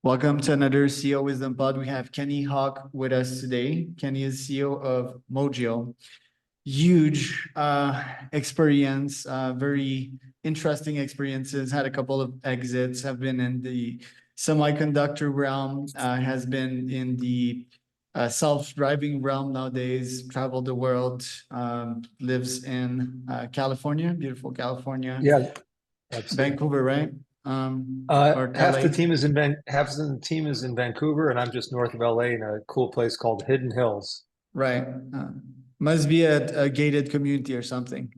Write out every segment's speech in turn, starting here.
Welcome to another CEO Wisdom Pod. We have Kenny Hawk with us today. Kenny is CEO of Mojio. Huge experience, very interesting experiences, had a couple of exits, have been in the semiconductor realm, has been in the self-driving realm nowadays, traveled the world, lives in California, beautiful California. Yeah, absolutely. Vancouver, right? Or Half the LA. team is half the team is in Vancouver, and I'm just north of LA in a cool place called Hidden Hills. Right. Must be a gated community or something.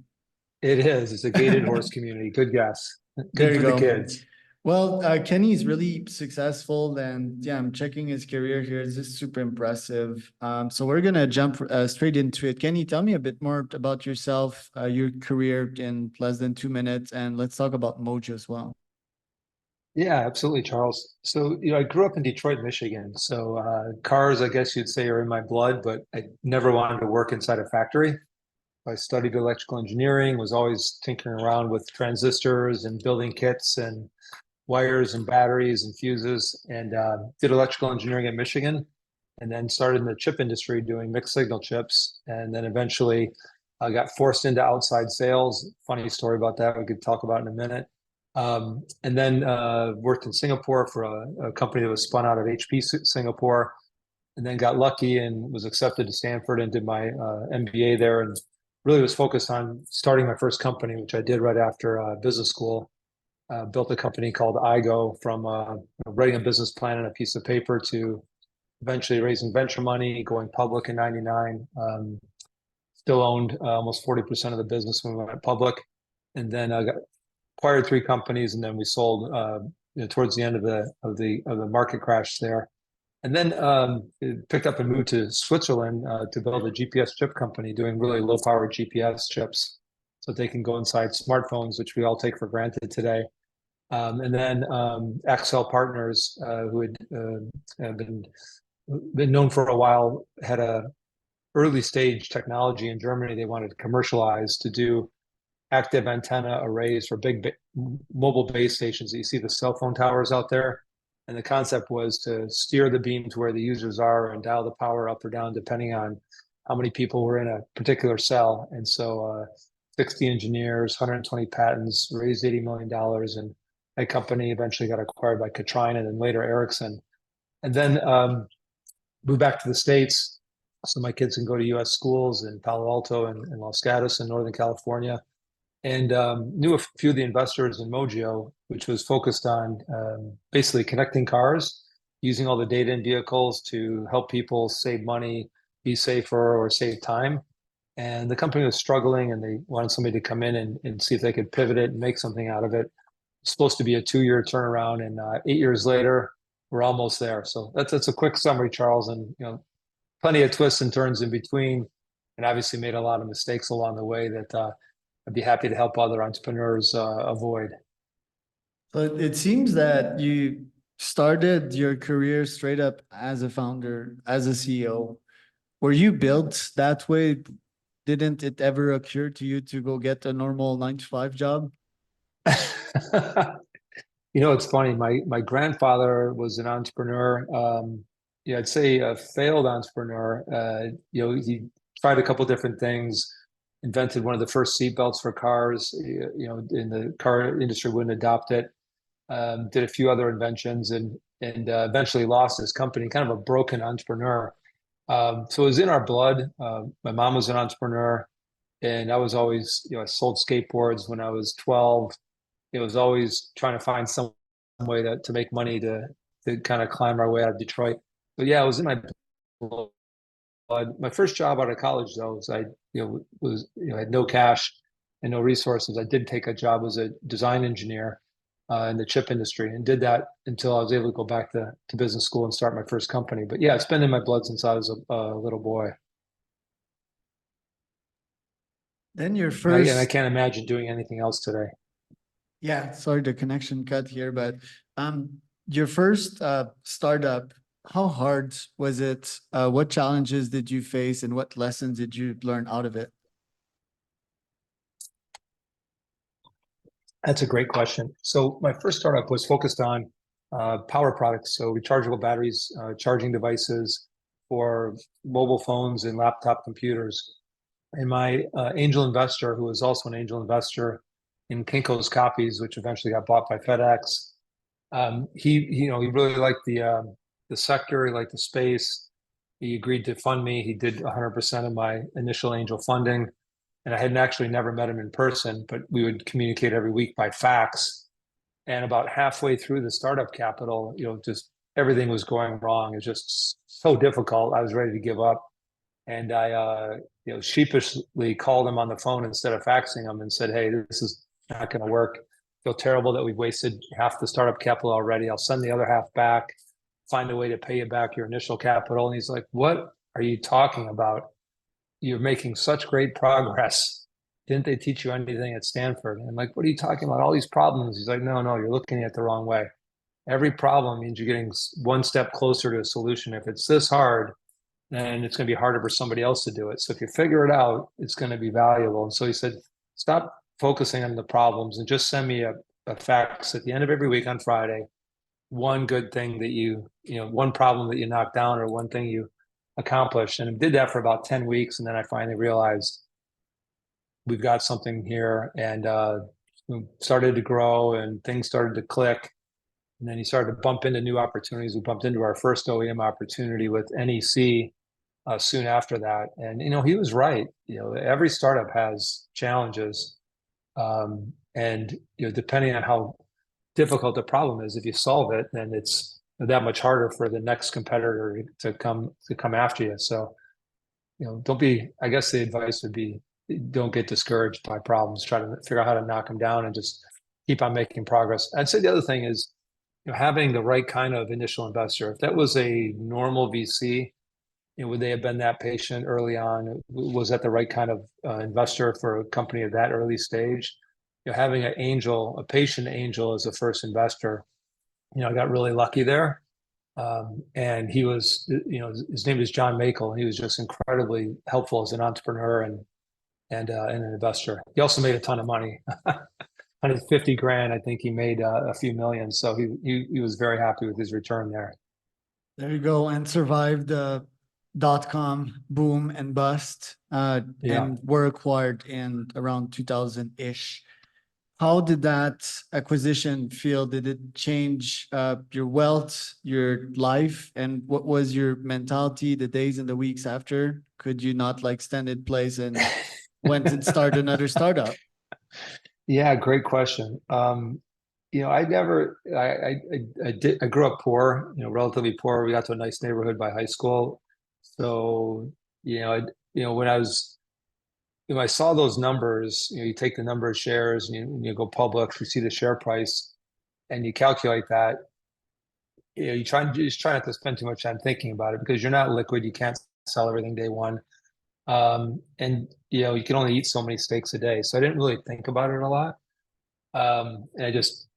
It is. It's a gated horse community. Good guess. There Good you for the go. kids. Well, Kenny's really successful, and yeah, I'm checking his career here. It's just super impressive. So we're gonna jump straight into it. Kenny, tell me a bit more about yourself, your career in less than 2 minutes, and let's talk about Mojo as well. Yeah, absolutely, Charles. So, I grew up in Detroit, Michigan. So, cars, I guess you'd say, are in my blood, but I never wanted to work inside a factory. I studied electrical engineering, was always tinkering around with transistors and building kits and wires and batteries and fuses, and did electrical engineering at Michigan, and then started in the chip industry doing mixed signal chips, and then eventually I got forced into outside sales. Funny story about that we could talk about in a minute. And then worked in Singapore for a company that was spun out of HP Singapore, and then got lucky and was accepted to Stanford and did my MBA there, and really was focused on starting my first company, which I did right after business school. Built a company called iigo from writing a business plan on a piece of paper to eventually raising venture money, going public in '99. Still owned almost 40% of the business when we went public, and then got acquired 3 companies, and then we sold towards the end of the market crash there, and then picked up and moved to Switzerland to build a GPS chip company doing really low power GPS chips so they can go inside smartphones, which we all take for granted today. And then Axel Partners, who had been known for a while, had a early stage technology in Germany they wanted to commercialize to do active antenna arrays for big mobile base stations that you see the cell phone towers out there. And the concept was to steer the beam to where the users are and dial the power up or down depending on how many people were in a particular cell. And so 60 engineers, 120 patents, raised $80 million, and that company eventually got acquired by Katrine and then later Ericsson. And then moved back to the States so my kids can go to US schools in Palo Alto and Los Gatos in Northern California. And knew a few of the investors in Mojio, which was focused on basically connecting cars, using all the data in vehicles to help people save money, be safer, or save time. And the company was struggling, and they wanted somebody to come in and see if they could pivot it and make something out of it. It's supposed to be a 2-year turnaround, and 8 years later, we're almost there. So that's a quick summary, Charles, and plenty of twists and turns in between, and obviously made a lot of mistakes along the way that I'd be happy to help other entrepreneurs avoid. So it seems that you started your career straight up as a founder, as a CEO. Were you built that way? Didn't it ever occur to you to go get a normal 9 to 5 job? It's funny. My grandfather was an entrepreneur. I'd say a failed entrepreneur. He tried a couple different things, invented one of the first seat belts for cars. In the car industry wouldn't adopt it. Did a few other inventions and eventually lost his company. Kind of a broken entrepreneur. So it was in our blood. My mom was an entrepreneur, and I was always, I sold skateboards when I was 12. It was always trying to find some way to make money to kind of climb our way out of Detroit. But yeah, it was in my blood. My first job out of college, though, was I had no cash and no resources. I did take a job as a design engineer in the chip industry, and did that until I was able to go back to business school and start my first company. But yeah, it's been in my blood since I was a little boy. Then your And first, I can't imagine doing anything else today. yeah, sorry, the connection cut here, but your first startup, how hard was it? What challenges did you face, and what lessons did you learn out of it? That's a great question. So my first startup was focused on power products, so rechargeable batteries, charging devices for mobile phones and laptop computers. And my angel investor, who was also an angel investor in Kinko's Copies, which eventually got bought by FedEx, he really liked the sector, he liked the space. He agreed to fund me. He did 100% of my initial angel funding, and I had actually never met him in person, but we would communicate every week by fax. And about halfway through the startup capital, just everything was going wrong. It was just so difficult. I was ready to give up. And I, sheepishly called him on the phone instead of faxing him and said, "Hey, this is not going to work. I feel terrible that we've wasted half the startup capital already. I'll send the other half back, find a way to pay you back your initial capital." And he's like, "What are you talking about? You're making such great progress. Didn't they teach you anything at Stanford?" And I'm like, "What are you talking about? All these problems." He's like, "No, you're looking at it the wrong way. Every problem means you're getting one step closer to a solution. If it's this hard, then it's going to be harder for somebody else to do it. So if you figure it out, it's going to be valuable." And so he said, "Stop focusing on the problems and just send me a fax at the end of every week on Friday, one good thing that one problem that you knocked down or one thing you accomplished." And I did that for about 10 weeks. And then I finally realized we've got something here, and started to grow and things started to click. And then he started to bump into new opportunities. We bumped into our first OEM opportunity with NEC soon after that. And, he was right. Every startup has challenges. And, depending on how difficult the problem is, if you solve it, then it's that much harder for the next competitor to come after you. So, I guess the advice would be, don't get discouraged by problems. Try to figure out how to knock them down and just keep on making progress. I'd say the other thing is, having the right kind of initial investor. If that was a normal VC, would they have been that patient early on? Was that the right kind of investor for a company at that early stage? Having a patient angel as a first investor, I got really lucky there. And he was, his name is John Makel. He was just incredibly helpful as an entrepreneur and an investor. He also made a ton of money. On his 50 grand, I think he made a few million. So he was very happy with his return there. There you go, and survived the .com boom and bust, and were acquired in around 2000-ish. How did that acquisition feel? Did it change your wealth, your life, and what was your mentality the days and the weeks after? Could you not stand in place and went and start another startup? Yeah, great question. I grew up poor, relatively poor. We got to a nice neighborhood by high school. So, when I saw those numbers, you take the number of shares and you go public, you see the share price and you calculate that, you try not to spend too much time thinking about it because you're not liquid. You can't sell everything day one. And you can only eat so many steaks a day. So I didn't really think about it a lot. And I just,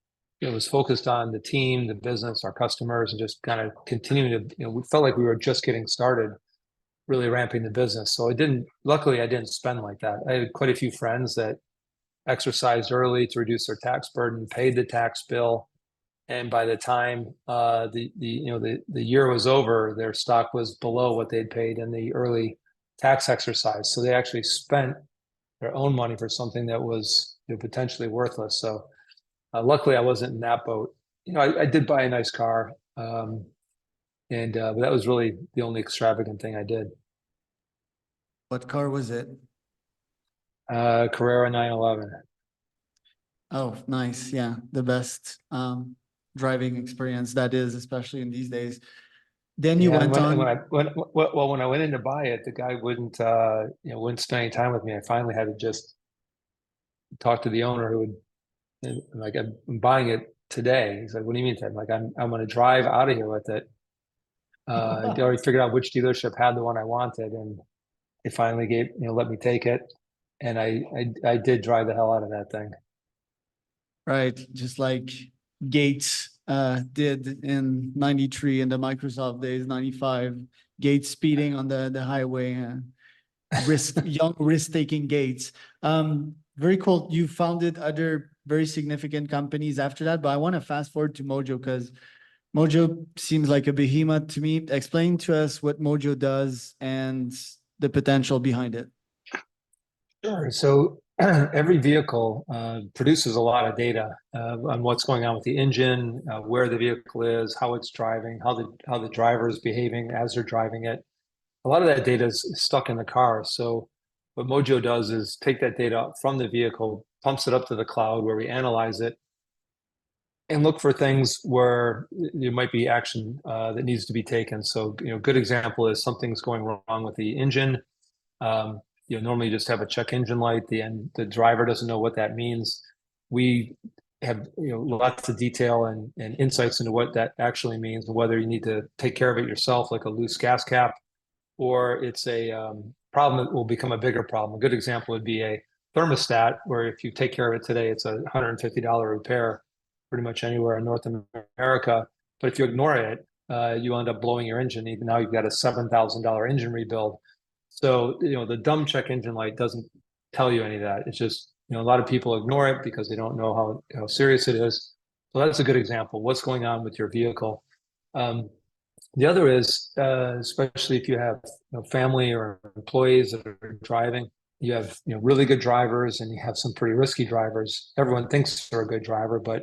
was focused on the team, the business, our customers, and just kind of continuing to, we felt like we were just getting started, really ramping the business. So luckily I didn't spend like that. I had quite a few friends that exercised early to reduce their tax burden, paid the tax bill. And by the time the year was over, their stock was below what they'd paid in the early tax exercise. So they actually spent their own money for something that was potentially worthless. So luckily I wasn't in that boat. I did buy a nice car. But that was really the only extravagant thing I did. What car was it? Carrera 911. Oh, nice. Yeah, the best driving experience that is, especially in these days. Then you went on. When I went in to buy it, the guy wouldn't spend any time with me. I finally had to just talk to the owner who would, like, I'm buying it today. He's like, "What do you mean today?" I'm like, I'm going to drive out of here with it. They already figured out which dealership had the one I wanted, and they finally let me take it. And I did drive the hell out of that thing. Right, just like Gates did in 93 in the Microsoft days, 95. Gates speeding on the highway, young risk-taking Gates. Very cool. You founded other very significant companies after that, but I want to fast forward to Mojio because Mojio seems like a behemoth to me. Explain to us what Mojio does and the potential behind it. Sure. So every vehicle produces a lot of data on what's going on with the engine, where the vehicle is, how it's driving, how the driver is behaving as they're driving it. A lot of that data is stuck in the car. So what Mojio does is take that data from the vehicle, pumps it up to the cloud where we analyze it and look for things where there might be action that needs to be taken. So, good example is something's going wrong with the engine. Um, normally you just have a check engine light, the driver doesn't know what that means. We have lots of detail and insights into what that actually means, and whether you need to take care of it yourself, like a loose gas cap, or it's a problem that will become a bigger problem. A good example would be a thermostat, where if you take care of it today, it's a $150 repair pretty much anywhere in North America. But if you ignore it, you end up blowing your engine. Even now you've got a $7,000 engine rebuild. So, the dumb check engine light doesn't tell you any of that. It's just, a lot of people ignore it because they don't know how serious it is. So that's a good example. What's going on with your vehicle? The other is, especially if you have family or employees that are driving, you have really good drivers and you have some pretty risky drivers. Everyone thinks they're a good driver, but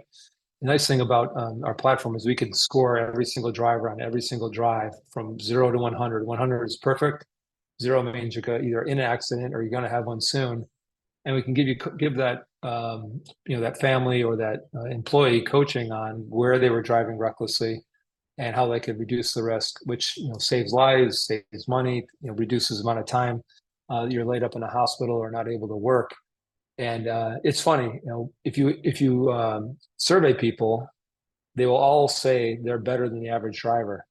the nice thing about our platform is we can score every single driver on every single drive from 0 to 100. 100 is perfect. 0 means you're either in an accident or you're going to have one soon. And we can give that that family or that employee coaching on where they were driving recklessly and how they could reduce the risk, which saves lives, saves money, reduces the amount of time you're laid up in a hospital or not able to work. And it's funny, if you survey people, they will all say they're better than the average driver.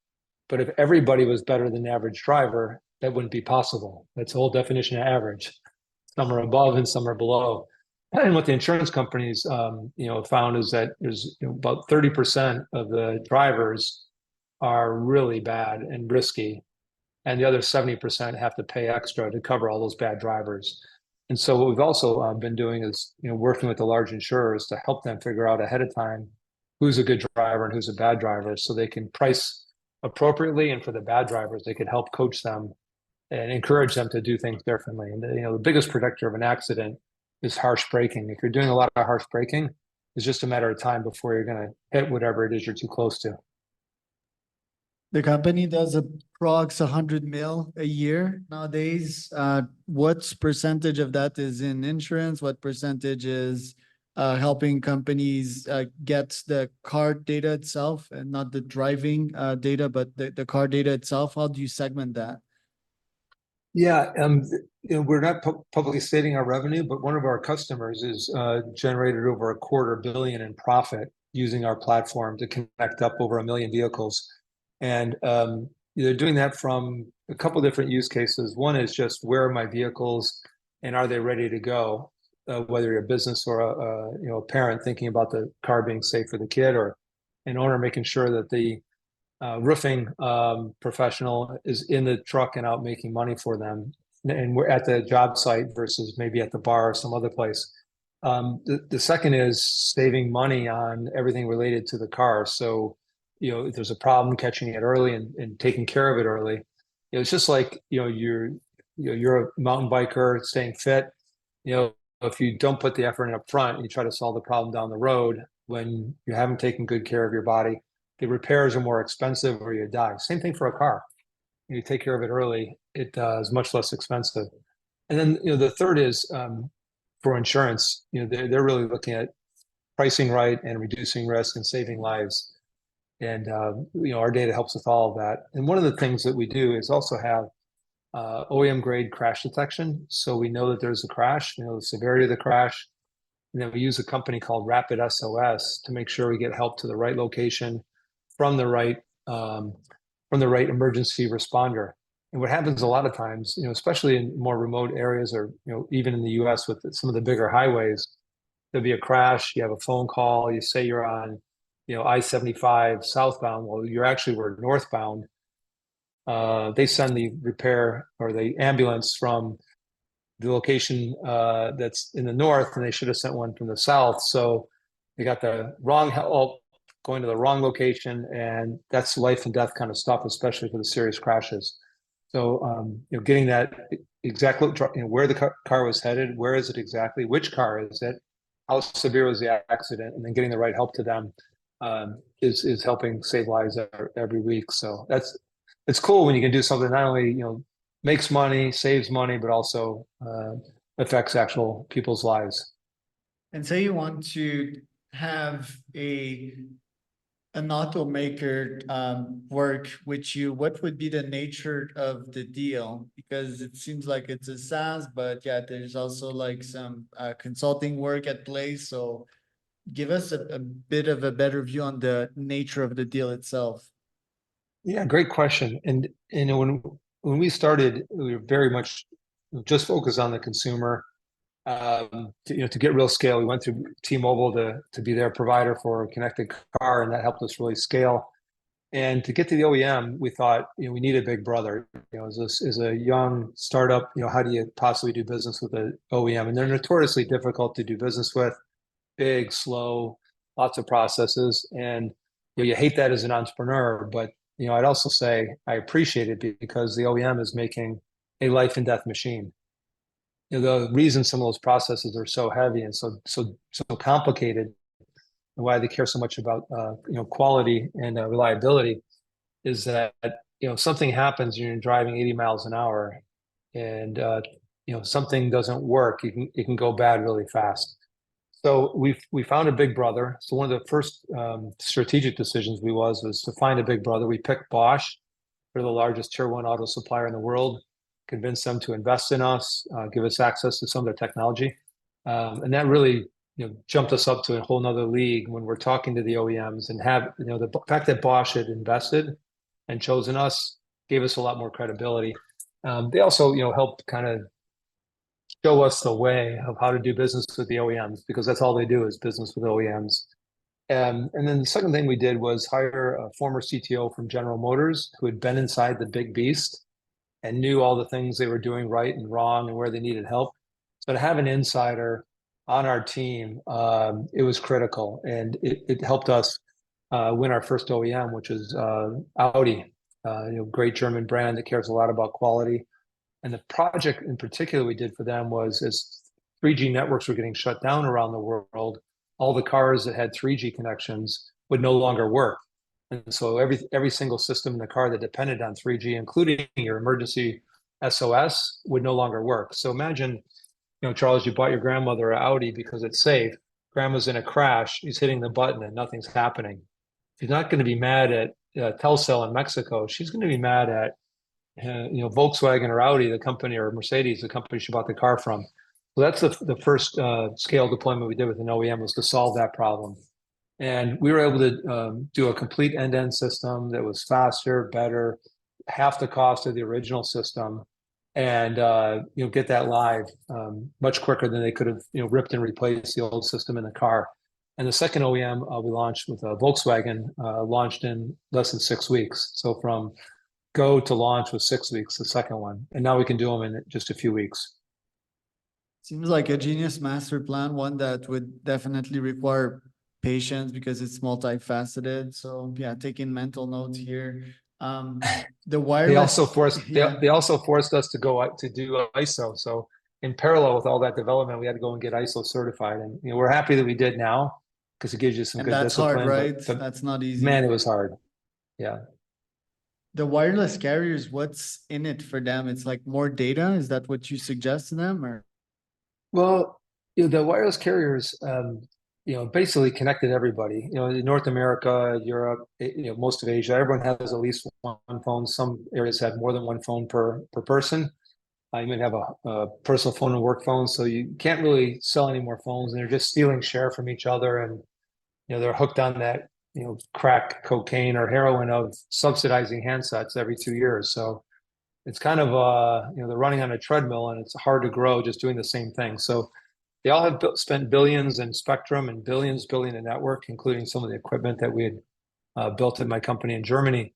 But if everybody was better than the average driver, that wouldn't be possible. That's the whole definition of average. Some are above and some are below. And what the insurance companies, found is that there's about 30% of the drivers are really bad and risky, and the other 70% have to pay extra to cover all those bad drivers. And so what we've also been doing is working with the large insurers to help them figure out ahead of time who's a good driver and who's a bad driver, so they can price appropriately. And for the bad drivers, they can help coach them and encourage them to do things differently. And the biggest predictor of an accident is harsh braking. If you're doing a lot of harsh braking, it's just a matter of time before you're going to hit whatever it is you're too close to. The company does approx 100 mil a year nowadays. What percentage of that is in insurance? What percentage is helping companies get the car data itself and not the driving data, but the car data itself? How do you segment that? Yeah, we're not publicly stating our revenue, but one of our customers is generated over $250 million in profit using our platform to connect up over 1 million vehicles. And they're doing that from a couple different use cases. One is just, where are my vehicles and are they ready to go? Whether you're a business or a parent thinking about the car being safe for the kid, or an owner making sure that the roofing professional is in the truck and out making money for them, and we're at the job site versus maybe at the bar or some other place. The second is saving money on everything related to the car. So if there's a problem, catching it early and taking care of it early. It's just like you're a mountain biker staying fit. If you don't put the effort in up front and you try to solve the problem down the road, when you haven't taken good care of your body, the repairs are more expensive or you die. Same thing for a car. You take care of it early, it is much less expensive. And then the third is for insurance. They're really looking at pricing right and reducing risk and saving lives. And our data helps with all of that. And one of the things that we do is also have OEM-grade crash detection. So we know that there's a crash, the severity of the crash. And then we use a company called Rapid SOS to make sure we get help to the right location from the right emergency responder. And what happens a lot of times, especially in more remote areas, or even in the U.S. with some of the bigger highways, there'll be a crash. You have a phone call. You say you're on I-75 southbound. Well, you're actually were northbound. They send the repair or the ambulance from the location that's in the north, and they should have sent one from the south. So they got the wrong help going to the wrong location, and that's life and death kind of stuff, especially for the serious crashes. So, getting that exactly, where the car was headed, where is it exactly, which car is it, how severe was the accident, and then getting the right help to them is helping save lives every week. So it's cool when you can do something not only makes money, saves money, but also affects actual people's lives. And say you want to have an automaker work with you, what would be the nature of the deal? Because it seems like it's a SaaS, but yeah, there's also like some consulting work at play. So give us a bit of a better view on the nature of the deal itself. Yeah, great question. And when we started, we were very much just focused on the consumer. To get real scale, we went through T-Mobile to be their provider for a connected car, and that helped us really scale. And to get to the OEM, we thought we need a big brother. As a young startup, how do you possibly do business with an OEM? And they're notoriously difficult to do business with, big, slow, lots of processes, and you hate that as an entrepreneur. But I'd also say I appreciate it because the OEM is making a life and death machine. The reason some of those processes are so heavy and so complicated, and why they care so much about quality and reliability, is that something happens when you're driving 80 miles an hour, and something doesn't work. It can go bad really fast. So we found a big brother. So one of the first strategic decisions was to find a big brother. We picked Bosch. They're the largest tier one auto supplier in the world. Convince them to invest in us, give us access to some of their technology, and that really jumped us up to a whole nother league when we're talking to the OEMs, and have the fact that Bosch had invested and chosen us gave us a lot more credibility. They also helped kind of show us the way of how to do business with the OEMs, because that's all they do is business with OEMs. And then the second thing we did was hire a former CTO from General Motors who had been inside the big beast and knew all the things they were doing right and wrong and where they needed help. So to have an insider on our team, it was critical, and it helped us win our first OEM, which is Audi, great German brand that cares a lot about quality. And the project in particular we did for them was, as 3G networks were getting shut down around the world, all the cars that had 3G connections would no longer work. And so every single system in the car that depended on 3G, including your emergency SOS, would no longer work. So imagine, Charles, you bought your grandmother an Audi because it's safe. Grandma's in a crash. She's hitting the button and nothing's happening. She's not going to be mad at Telcel in Mexico. She's going to be mad at Volkswagen or Audi, the company, or Mercedes, the company she bought the car from. So that's the first scale deployment we did with an OEM, was to solve that problem. And we were able to do a complete end-to-end system that was faster, better, half the cost of the original system, and get that live much quicker than they could have ripped and replaced the old system in the car. And the second OEM we launched with Volkswagen launched in less than 6 weeks. So from go to launch was 6 weeks, the second one, and now we can do them in just a few weeks. Seems like a genius master plan, one that would definitely require patience because it's multifaceted. So yeah, taking mental notes here. The wireless. They also forced us to go to do ISO. So in parallel with all that development, we had to go and get ISO certified, and we're happy that we did now, because it gives you some good discipline. Hard, right? But that's not easy. Man, it was hard. Yeah. The wireless carriers, what's in it for them? It's like more data. Is that what you suggest to them, or? Well, the wireless carriers, basically connected everybody. In North America, Europe, most of Asia, everyone has at least one phone. Some areas have more than one phone per person. You might have a personal phone and work phone, so you can't really sell any more phones, and they're just stealing share from each other, and they're hooked on that crack cocaine or heroin of subsidizing handsets every 2 years. So it's kind of they're running on a treadmill, and it's hard to grow just doing the same thing. So they all have spent billions in spectrum and billion in network, including some of the equipment that we had built in my company in Germany.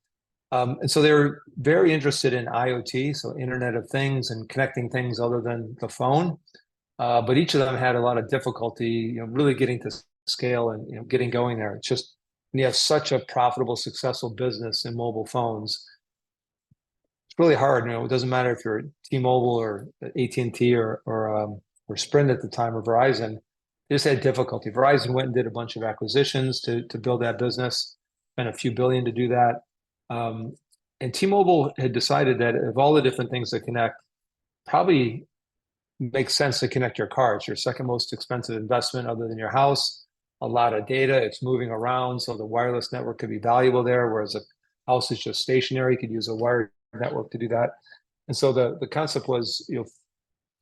And so they're very interested in IoT, so Internet of Things, and connecting things other than the phone. But each of them had a lot of difficulty, really getting to scale and getting going there. It's just and you have such a profitable, successful business in mobile phones, it's really hard. It doesn't matter if you're T-Mobile or AT&T or Sprint at the time or Verizon. They just had difficulty. Verizon went and did a bunch of acquisitions to build that business, spent a few billion to do that. And T-Mobile had decided that of all the different things that connect, probably makes sense to connect your car. It's your second most expensive investment other than your house. A lot of data, it's moving around, so the wireless network could be valuable there, whereas a house is just stationary. You could use a wired network to do that. And so the concept was, see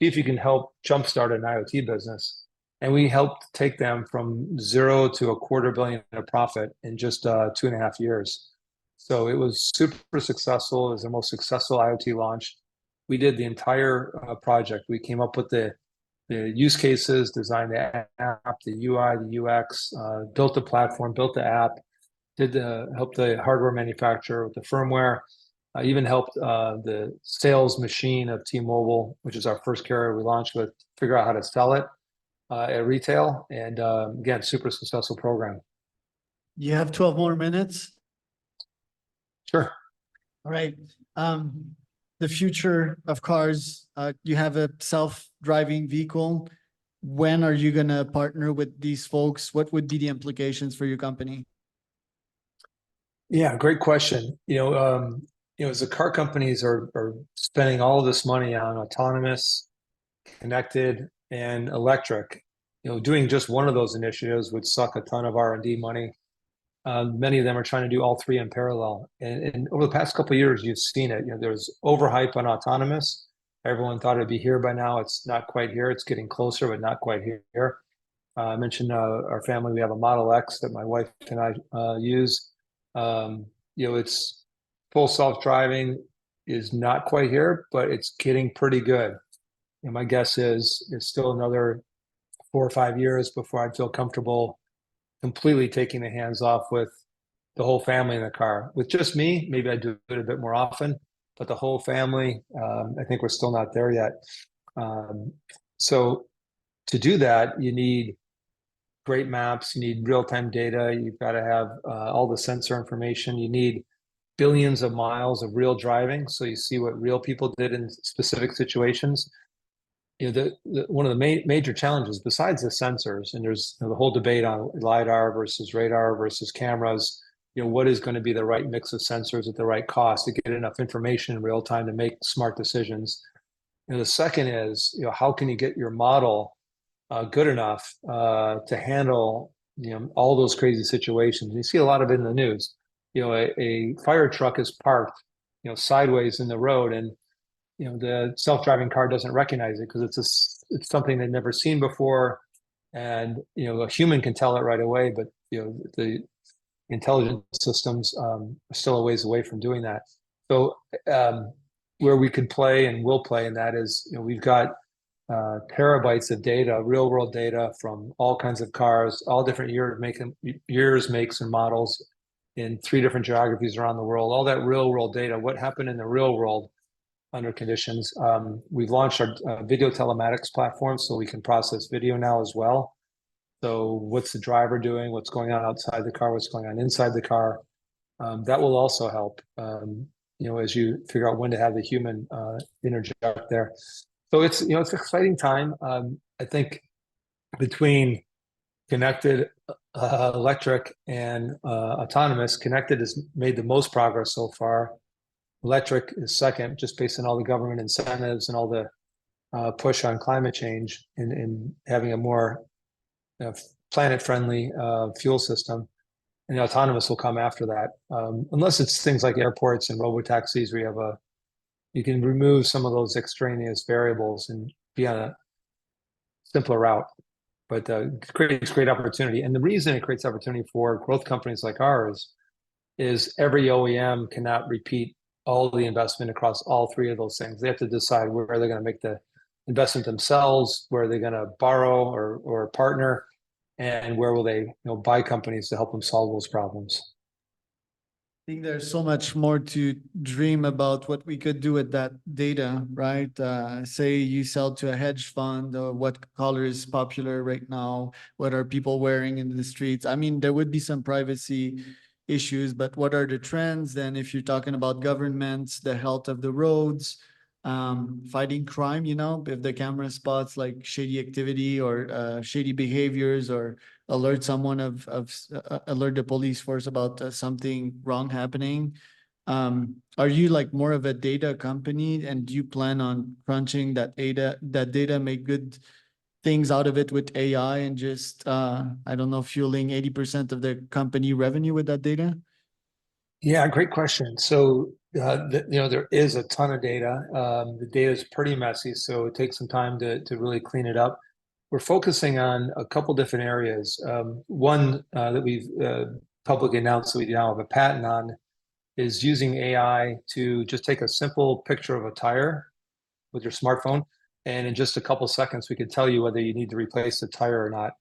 if you can help jumpstart an IoT business. And we helped take them from 0 to $250 million in profit in just 2.5 years. So it was super successful. It was the most successful IoT launch. We did the entire project. We came up with the use cases, designed the app, the UI, the UX, built the platform, built the app, helped the hardware manufacturer with the firmware. Even helped the sales machine of T-Mobile, which is our first carrier we launched with, figure out how to sell it at retail. And again, super successful program. You have 12 more minutes. Sure. All right. The future of cars, you have a self-driving vehicle. When are you going to partner with these folks? What would be the implications for your company? Yeah, great question. As the car companies are spending all of this money on autonomous, connected, and electric, doing just one of those initiatives would suck a ton of R&D money. Many of them are trying to do all three in parallel. And over the past couple of years, you've seen it. There was overhype on autonomous. Everyone thought it'd be here by now. It's not quite here. It's getting closer, but not quite here. I mentioned our family. We have a Model X that my wife and I use. It's full self-driving is not quite here, but it's getting pretty good. And my guess is it's still another 4 or 5 years before I'd feel comfortable completely taking the hands off with the whole family in the car. With just me, maybe I do it a bit more often, but the whole family, I think we're still not there yet. So to do that, you need great maps, you need real-time data, you've got to have all the sensor information, you need billions of miles of real driving, so you see what real people did in specific situations. One of the major challenges, besides the sensors, and there's the whole debate on LiDAR versus radar versus cameras, what is going to be the right mix of sensors at the right cost to get enough information in real time to make smart decisions. The second is, how can you get your model good enough to handle all those crazy situations? You see a lot of it in the news. A fire truck is parked sideways in the road, and the self-driving car doesn't recognize it because it's something they've never seen before, and a human can tell it right away, but the intelligent systems are still a ways away from doing that. So where we could play and will play in that is we've got terabytes of data, real world data from all kinds of cars, all different years, makes, and models in 3 different geographies around the world. All that real world data, what happened in the real world under conditions. We've launched our video telematics platform, so we can process video now as well. So what's the driver doing? What's going on outside the car? What's going on inside the car? That will also help, as you figure out when to have the human interject there. So it's an exciting time. I think between connected, electric, and autonomous, connected has made the most progress so far. Electric is second, just based on all the government incentives and all the push on climate change and having a more planet-friendly fuel system. And the autonomous will come after that, unless it's things like airports and robotaxis where you can remove some of those extraneous variables and be on a simpler route. But it creates great opportunity. And the reason it creates opportunity for growth companies like ours is every OEM cannot repeat all the investment across all 3 of those things. They have to decide where they're going to make the investment themselves, where they're going to borrow or partner, and where will they buy companies to help them solve those problems. think there's so much more to dream about what we could do with that data, right? Say you sell to a hedge fund, or what color is popular right now, what are people wearing in the streets? I mean, there would be some privacy issues, but what are the trends? Then if you're talking about governments, the health of the roads, fighting crime, if the camera spots like shady activity or shady behaviors, or alert someone alert the police force about something wrong happening. Are you like more of a data company, and do you plan on crunching that data, make good things out of it with AI, and just I don't know, fueling 80% of the company revenue with that data? Yeah, great question. So, there is a ton of data. The data is pretty messy, so it takes some time to really clean it up. We're focusing on a couple different areas. One that we've publicly announced that we now have a patent on is using AI to just take a simple picture of a tire with your smartphone, and in just a couple seconds, we could tell you whether you need to replace the tire or not.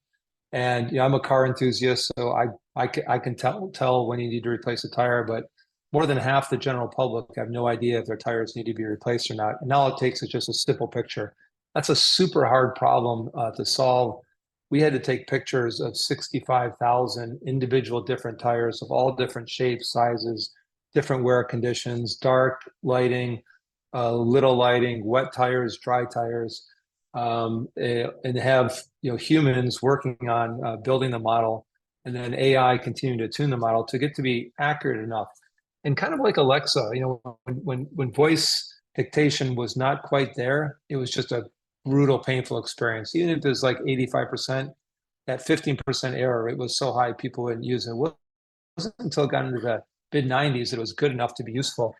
And I'm a car enthusiast, so I can tell when you need to replace a tire, but more than half the general public have no idea if their tires need to be replaced or not. And all it takes is just a simple picture. That's a super hard problem to solve. We had to take pictures of 65,000 individual different tires of all different shapes, sizes, different wear conditions, dark lighting, little lighting, wet tires, dry tires, and have humans working on building the model, and then AI continuing to tune the model to get to be accurate enough. And kind of like Alexa, when voice dictation was not quite there, it was just a brutal, painful experience. Even if there's like 85%, that 15% error rate was so high, people wouldn't use it. It wasn't until it got into the mid 90s that it was good enough to be useful.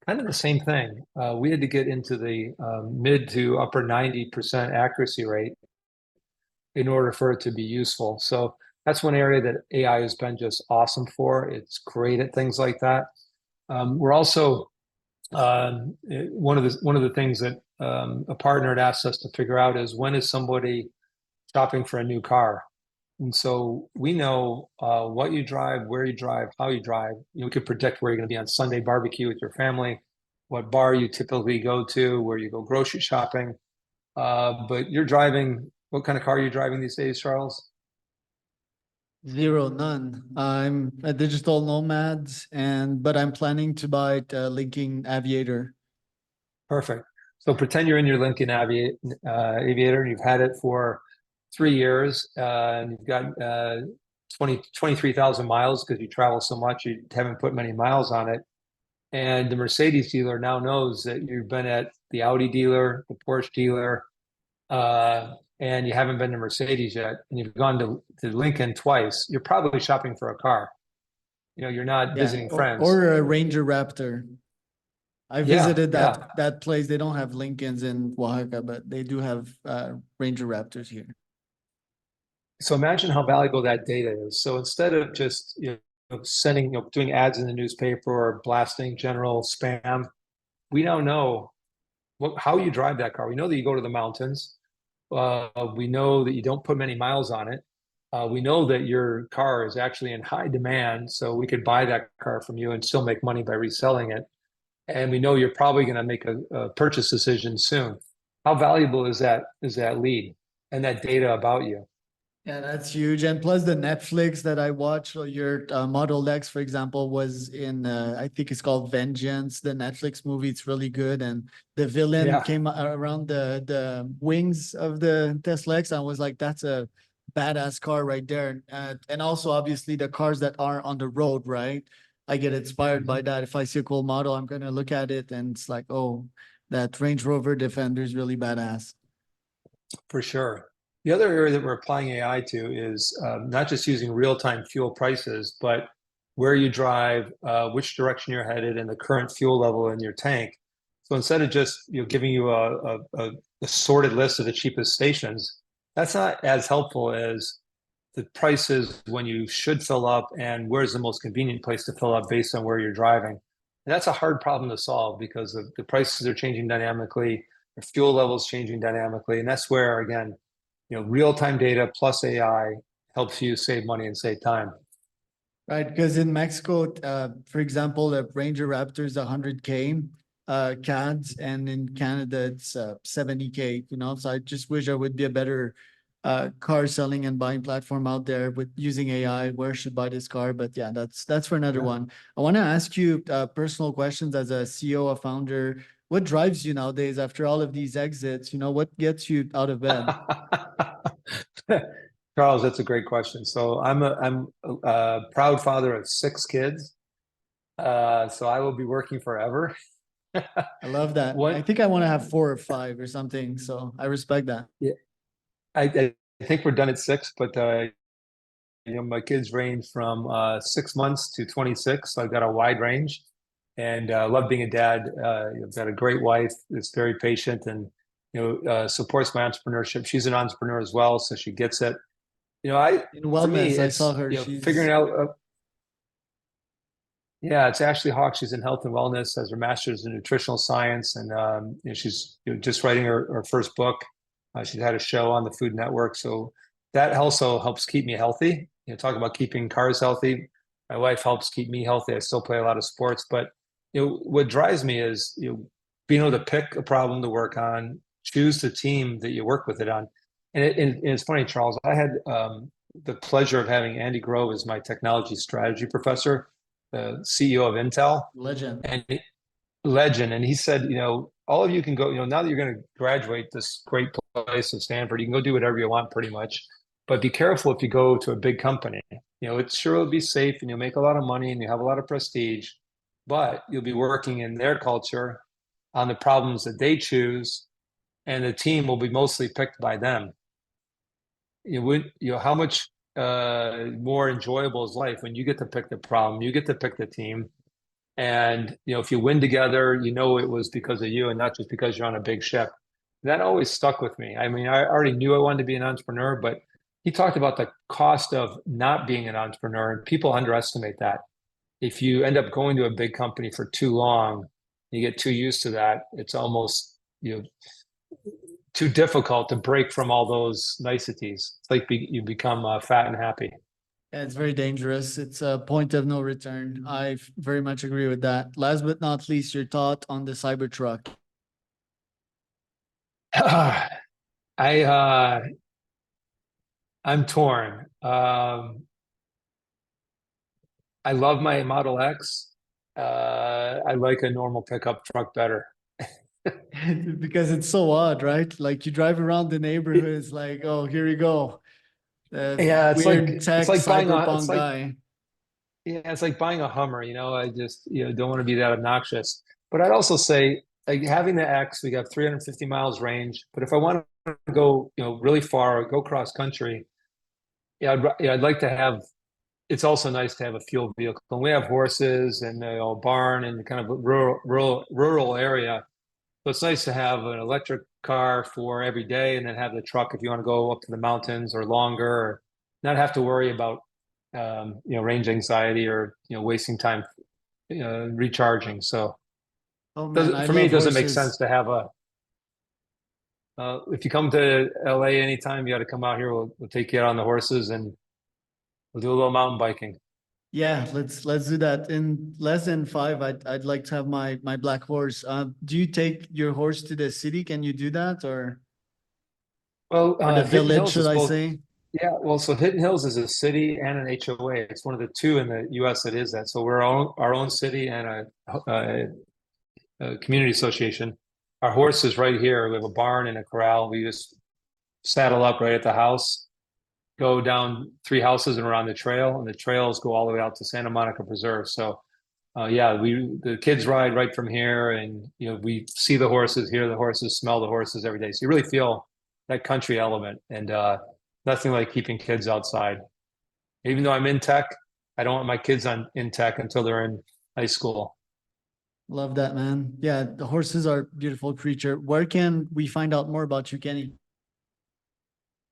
Kind of the same thing. We had to get into the mid to upper 90% accuracy rate in order for it to be useful. So that's one area that AI has been just awesome for. It's great at things like that. We're also one of the things that a partner had asked us to figure out is, when is somebody shopping for a new car? And so we know what you drive, where you drive, how you drive. We could predict where you're going to be on Sunday barbecue with your family, what bar you typically go to, where you go grocery shopping. But you're driving, what kind of car are you driving these days, Charles? Zero, none. I'm a digital nomad, but I'm planning to buy a Lincoln Aviator. Perfect. So pretend you're in your Lincoln Aviator, and you've had it for 3 years, and you've got 23,000 miles because you travel so much, you haven't put many miles on it. And the Mercedes dealer now knows that you've been at the Audi dealer, the Porsche dealer, and you haven't been to Mercedes yet, and you've gone to Lincoln twice. You're probably shopping for a car. You're not visiting friends. Or a Ranger Raptor. I visited that place. They don't have Lincolns in Oaxaca, but they do have Ranger Raptors here. So imagine how valuable that data is. So instead of just doing ads in the newspaper or blasting general spam, we now know how you drive that car. We know that you go to the mountains. We know that you don't put many miles on it. We know that your car is actually in high demand, so we could buy that car from you and still make money by reselling it. And we know you're probably going to make a purchase decision soon. How valuable is that lead and that data about you? Yeah, that's huge. And plus the Netflix that I watched, or your Model X, for example, was in, I think it's called Vengeance, the Netflix movie. It's really good. And the villain came around the wings of the Tesla X. I was like, that's a badass car right there. And also, obviously, the cars that are on the road, right? I get inspired by that. If I see a cool model, I'm going to look at it, and it's like, oh, that Range Rover Defender is really badass. For sure. The other area that we're applying AI to is not just using real-time fuel prices, but where you drive, which direction you're headed, and the current fuel level in your tank. So instead of just giving you a sorted list of the cheapest stations, that's not as helpful as the prices when you should fill up and where's the most convenient place to fill up based on where you're driving. And that's a hard problem to solve because the prices are changing dynamically, the fuel levels changing dynamically, and that's where, again, real-time data plus AI helps you save money and save time. Right, because in Mexico, for example, the Ranger Raptor is 100K CADs, and in Canada it's 70K. So I just wish there would be a better car selling and buying platform out there with using AI. Where should buy this car? But yeah, that's for another Yeah. one. I want to ask you personal questions as a CEO, a founder. What drives you nowadays after all of these exits? What gets you out of bed? Charles, that's a great question. So I'm a proud father of 6 kids. So I will be working forever. I love that. I What? think I want to have 4 or 5 or something. So I respect that. Yeah, I think we're done at 6, but my kids range from 6 months to 26. So I've got a wide range, and love being a dad. I've got a great wife that's very patient and supports my entrepreneurship. She's an entrepreneur as well, so she gets it. I In For me, wellness, I saw it's her. figuring She's out. Yeah, it's Ashley Hawk. She's in health and wellness, has her master's in nutritional science, and she's just writing her first book. She's had a show on the Food Network, so that also helps keep me healthy. Talk about keeping cars healthy. My wife helps keep me healthy. I still play a lot of sports, but what drives me is being able to pick a problem to work on, choose the team that you work with it on, and it's funny, Charles. I had the pleasure of having Andy Grove as my technology strategy professor, the CEO of Intel, legend. and legend. And he said, all of you can go, now that you're going to graduate this great place of Stanford, you can go do whatever you want pretty much. But be careful if you go to a big company. It sure will be safe and you'll make a lot of money and you have a lot of prestige, but you'll be working in their culture on the problems that they choose, and the team will be mostly picked by them. How much more enjoyable is life when you get to pick the problem, you get to pick the team, and if you win together, it was because of you and not just because you're on a big ship. That always stuck with me. I mean, I already knew I wanted to be an entrepreneur, but he talked about the cost of not being an entrepreneur, and people underestimate that. If you end up going to a big company for too long, you get too used to that. It's almost too difficult to break from all those niceties. It's like you become fat and happy. Yeah, it's very dangerous. It's a point of no return. I very much agree with that. Last but not least, your thought on the Cybertruck. I I'm torn. I love my Model X. I like a normal pickup truck better. Because it's so odd, right? Like you drive around the It, neighborhood, it's like, oh, here you go. The yeah, weird it's tech like buying a it's cyberpunk like guy. yeah, it's like buying a Hummer. I just don't want to be that obnoxious. But I'd also say, like, having the X, we got 350 miles range. But if I want to go really far or go cross country, I'd like to have. It's also nice to have a fuel vehicle. And we have horses and a barn and kind of a rural area. So it's nice to have an electric car for every day, and then have the truck if you want to go up to the mountains or longer, or not have to worry about range anxiety or wasting time recharging. So Oh man, I for me, love it doesn't make sense horses. to have a. If you come to LA anytime, you got to come out here. We'll take you out on the horses and we'll do a little mountain biking. Yeah, let's do that. In less than 5, I'd like to have my black horse. Do you take your horse to the city? Can you do that, Well, or the Hidden village, Hills should is I both. say? Yeah, well, so Hidden Hills is a city and an HOA. It's one of the two in the U.S. that is that. So we're our own city and a community association. Our horse is right here. We have a barn and a corral. We just saddle up right at the house, go down 3 houses and around the trail, and the trails go all the way out to Santa Monica Preserve. So, yeah, the kids ride right from here, and we see the horses, hear the horses, smell the horses every day. So you really feel that country element, and nothing like keeping kids outside. Even though I'm in tech, I don't want my kids in tech until they're in high school. Love that, man. Yeah, the horses are beautiful creature. Where can we find out more about you, Kenny?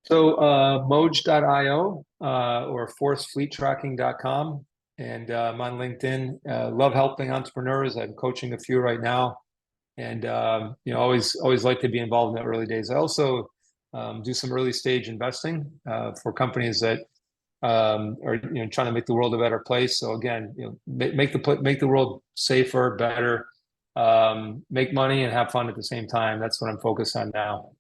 So Moj.io or forcefleettracking.com. And I'm on LinkedIn. Love helping entrepreneurs. I'm coaching a few right now. And always like to be involved in the early days. I also do some early stage investing for companies that or trying to make the world a better place. So again, make the world safer, better, make money and have fun at the same time. That's what I'm focused on now.